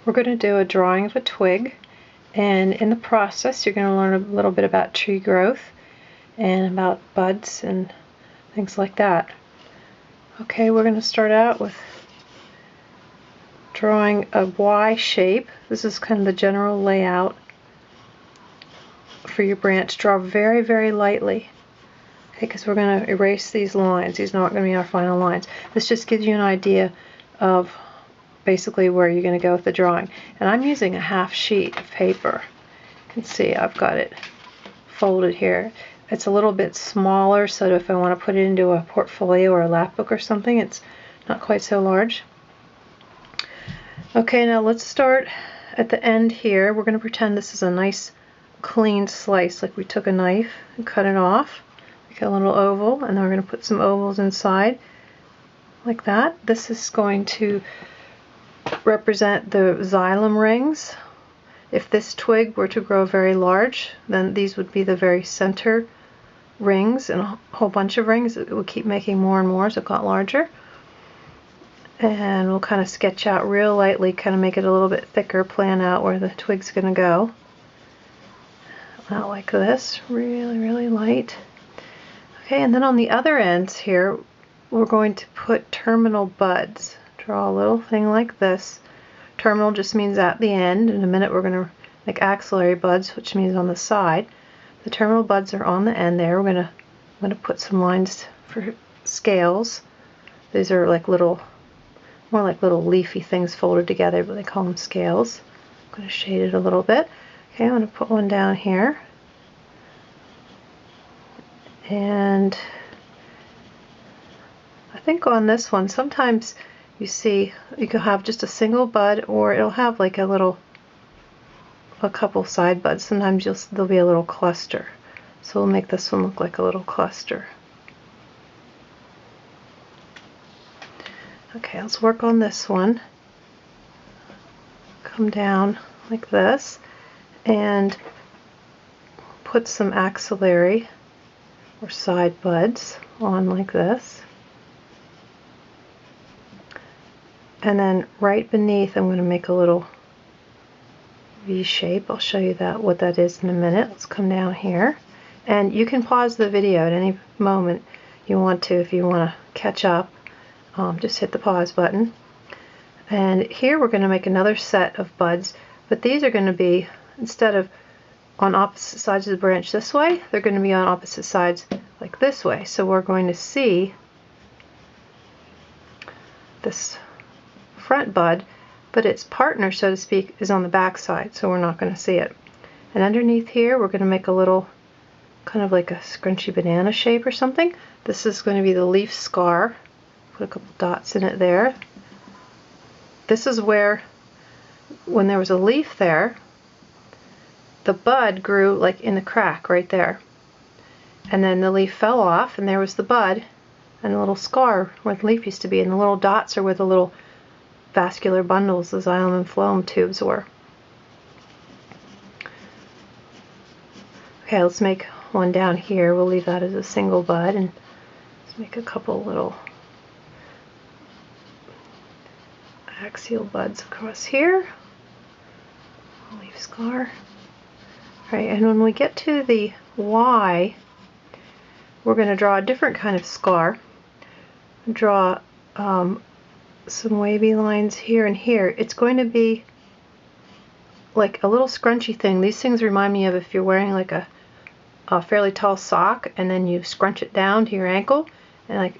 We're going to do a drawing of a twig, and in the process you're going to learn a little bit about tree growth and about buds and things like that. Okay, we're going to start out with drawing a Y shape. This is kind of the general layout for your branch. Draw very, very lightly, okay, because we're going to erase these lines. These are not going to be our final lines. This just gives you an idea of basically where you're going to go with the drawing. And I'm using a half sheet of paper. You can see I've got it folded here. It's a little bit smaller, so if I want to put it into a portfolio or a lap book or something, it's not quite so large. Okay, now let's start at the end here. We're going to pretend this is a nice clean slice, like we took a knife and cut it off. Make a little oval, and then we're going to put some ovals inside like that. This is going to represent the xylem rings. If this twig were to grow very large, then these would be the very center rings, and a whole bunch of rings. It would keep making more and more as it got larger. And we'll kind of sketch out real lightly, kind of make it a little bit thicker, plan out where the twig's going to go. Out like this, really, really light. Okay, and then on the other ends here, we're going to put terminal buds. Draw a little thing like this. Terminal just means at the end. In a minute we're going to make axillary buds, which means on the side. The terminal buds are on the end there. I'm going to put some lines for scales. These are like little, more like little leafy things folded together, but they call them scales. I'm going to shade it a little bit. Okay, I'm going to put one down here. And I think on this one, sometimes you see you can have just a single bud, or it'll have like a couple side buds. Sometimes there'll be a little cluster. So we'll make this one look like a little cluster. Okay, let's work on this one. Come down like this and put some axillary or side buds on like this. And then right beneath I'm going to make a little V shape. I'll show you what that is in a minute. Let's come down here. And you can pause the video at any moment you want to if you want to catch up. Just hit the pause button. And here we're going to make another set of buds, but these are going to be, instead of on opposite sides of the branch this way, they're going to be on opposite sides like this way. So we're going to see this front bud, but its partner, so to speak, is on the back side, so we're not going to see it. And underneath here we're going to make a little kind of like a scrunchy banana shape or something. This is going to be the leaf scar. Put a couple dots in it there. This is where, when there was a leaf there, the bud grew like in the crack right there. And then the leaf fell off, and there was the bud and a little scar where the leaf used to be, and the little dots are where the little vascular bundles, the xylem and phloem tubes, were. Okay, let's make one down here. We'll leave that as a single bud, and let's make a couple little axial buds across here. Leaf scar. Right, and when we get to the Y, we're going to draw a different kind of scar. Draw some wavy lines here and here. It's going to be like a little scrunchy thing. These things remind me of if you're wearing like a fairly tall sock and then you scrunch it down to your ankle, and like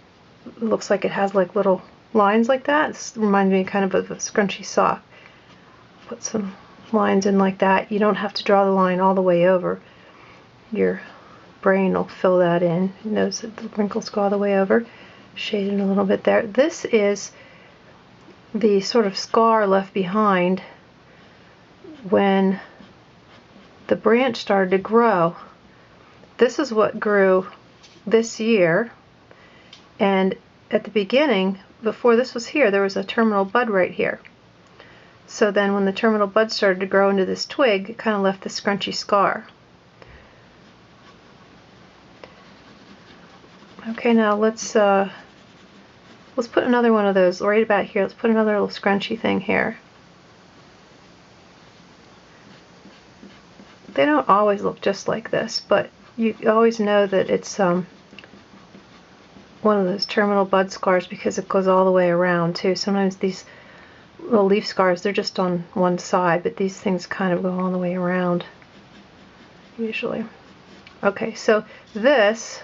it looks like it has like little lines like that. It reminds me kind of a scrunchy sock. Put some lines in like that. You don't have to draw the line all the way over. Your brain will fill that in. Notice that the wrinkles go all the way over. Shade it a little bit there. This is the sort of scar left behind when the branch started to grow. This is what grew this year, and at the beginning, before this was here, there was a terminal bud right here. So then when the terminal bud started to grow into this twig, it kind of left this scrunchy scar. Okay, now let's put another one of those right about here. Let's put another little scrunchy thing here. they don't always look just like this, but you always know that it's one of those terminal bud scars because it goes all the way around too. Sometimes these little leaf scars, they're just on one side, but these things kind of go all the way around usually. Okay, so this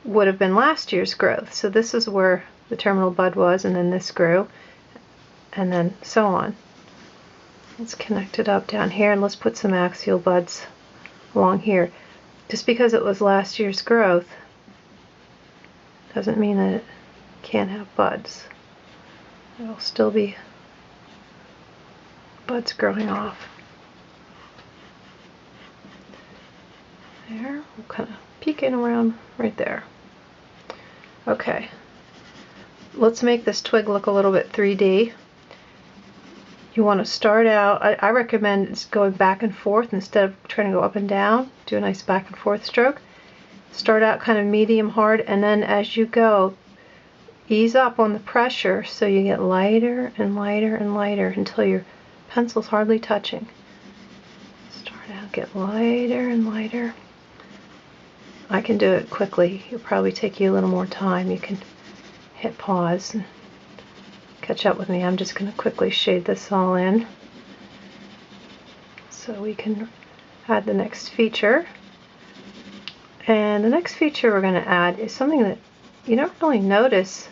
would have been last year's growth. So this is where the terminal bud was, and then this grew, and then so on. Let's connect it up down here, and let's put some axial buds along here. Just because it was last year's growth doesn't mean that it can't have buds. There'll still be buds growing off. There, we'll kind of peek in around right there. Okay, let's make this twig look a little bit 3D. You want to start out, I recommend going back and forth instead of trying to go up and down. Do a nice back and forth stroke. Start out kind of medium hard, and then as you go, ease up on the pressure so you get lighter and lighter and lighter until your pencil's hardly touching. Start out, get lighter and lighter. I can do it quickly. It'll probably take you a little more time. You can hit pause and catch up with me. I'm just going to quickly shade this all in so we can add the next feature. And the next feature we're going to add is something that you don't really notice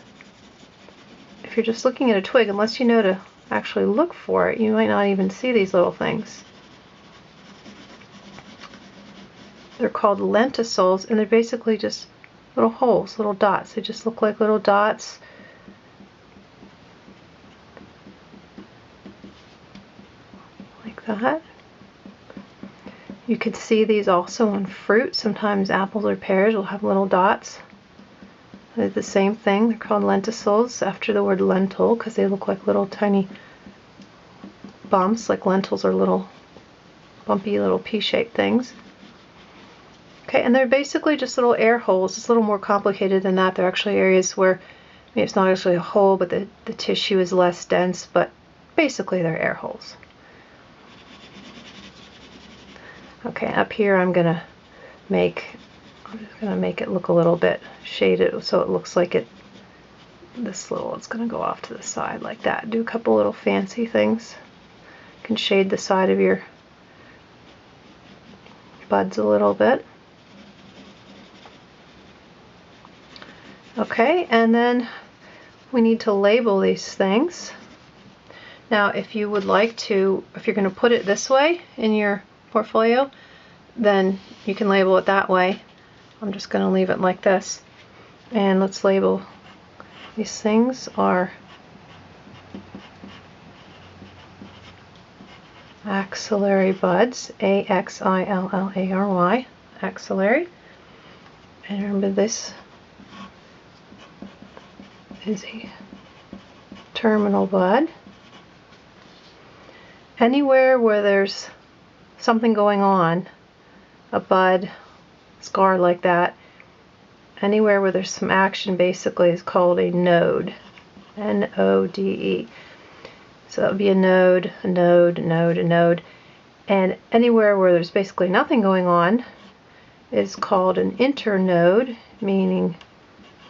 if you're just looking at a twig. Unless you know to actually look for it, you might not even see these little things. They're called lenticels, and they're basically just little holes, little dots. They just look like little dots. Like that. You can see these also on fruit. Sometimes apples or pears will have little dots. They're the same thing. They're called lenticels after the word lentil because they look like little tiny bumps, like lentils are little bumpy little pea-shaped things. Okay, and they're basically just little air holes. It's a little more complicated than that. They're actually areas where maybe it's not actually a hole, but the tissue is less dense, but basically they're air holes. Okay, up here I'm just gonna make it look a little bit shaded so it looks like it's gonna go off to the side like that. Do a couple little fancy things. You can shade the side of your buds a little bit. Okay, and then we need to label these things. Now, if you would like to, if you're going to put it this way in your portfolio, then you can label it that way. I'm just going to leave it like this. And let's label these things are Axillary Buds, A-X-I-L-L-A-R-Y, axillary. And remember, this is a terminal bud. Anywhere where there's something going on, a bud, scar like that, anywhere where there's some action basically is called a node. N-O-D-E. So that would be a node, a node, a node, a node. And anywhere where there's basically nothing going on is called an internode, meaning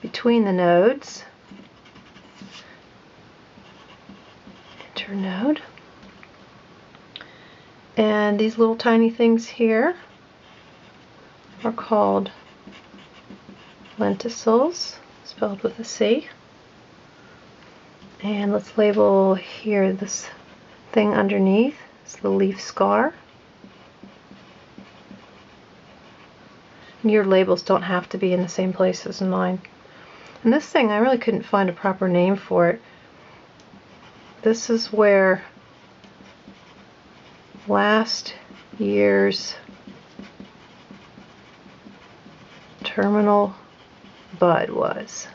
between the nodes. Internode. And these little tiny things here are called lenticels, spelled with a C. And let's label here this thing underneath. It's the leaf scar. Your labels don't have to be in the same place as mine. And this thing, I really couldn't find a proper name for it. This is where last year's terminal bud was.